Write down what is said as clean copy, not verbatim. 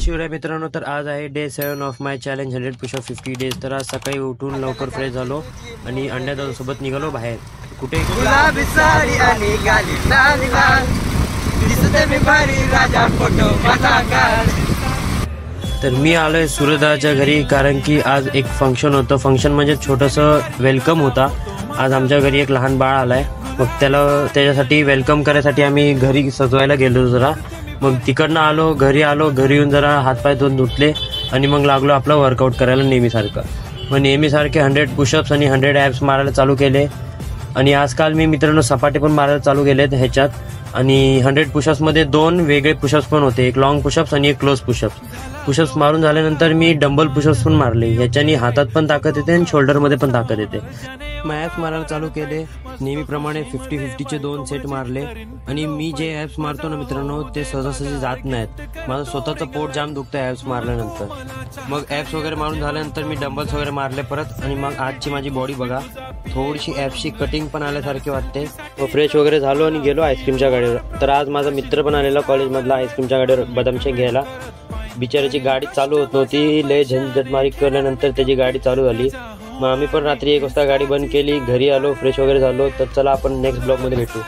शिवराय मित्रांनो, तर आज आहे day 7 of my challenge 100 pushup 50 days. तर आज सकाळी उठून लवकर फ्रेश झालो आणि अंड्यादादासोबत निघालो बाहेर। कुठे गुलाबी साडी आणि गाली लाल लाल दिसते मी भारी राजा फोटो माझा काढ। तर मी आलोय सूर्यदाच्या घरी, कारण की आज एक फंक्शन होतं। फंक्शन म्हणजे छोटंसं वेलकम होता। आज आमच्या घरी एक लहान बाळ आलाय, मग त्याच्यासाठी वेलकम करायसाठी आम्ही घरी सजवायला गेलो जरा। मग तिकडनं आलो, घरी येऊन जरा हातपाय धुवून धुतले आणि मग लागलो आपलं वर्कआउट करायला नेहमीसारखं। मग नेहमीसारखे 100 पुशअप्स आणि 100 ॲप्स मारायला चालू केले। आणि आजकाल मी मित्रांनो सपाटे पण मारायला चालू केलेत ह्याच्यात। आणि 100 पुशअप्समध्ये 2 वेगळे पुशअप्स पण होते, एक लॉंग पुशअप्स आणि एक क्लोज पुशअप्स मारून झाल्यानंतर मी डंबल पुशअप्स पण मारले। ह्याच्यानी हातात पण ताकद येते आणि शोल्डरमध्ये पण ताकद येते। मग ॲप्स मारायला चालू केले, नेहमीप्रमाणे 50-50चे 2 सेट मारले। आणि मी जे ॲप्स मारतो ना मित्रांनो, ते सहजासहजी जात नाहीत। माझं स्वतःचं पोट जाम दुखतं ॲप्स मारल्यानंतर। मग ॲप्स वगैरे मारून झाल्यानंतर मी डंबल्स वगैरे मारले परत। आणि मग आजची माझी बॉडी बघा, थोडीशी ॲप्सची कटिंग पण आल्यासारखी वाटते। मग फ्रेश वगैरे झालो आणि गेलो आईस्क्रीमच्या गाडीवर। तर आज माझा मित्र पण आलेला कॉलेजमधला आईस्क्रीमच्या गाडीवर बदाम शेक घ्यायला। बिचाराची गाडी चालू होत नव्हती, लय झंझटमारी केल्यानंतर त्याची गाडी चालू झाली। मग आम्ही पण रात्री 1 वाजता गाडी बंद केली, घरी आलो, फ्रेश वगैरे झालो। तर चला आपण नेक्स्ट ब्लॉगमध्ये भेटू।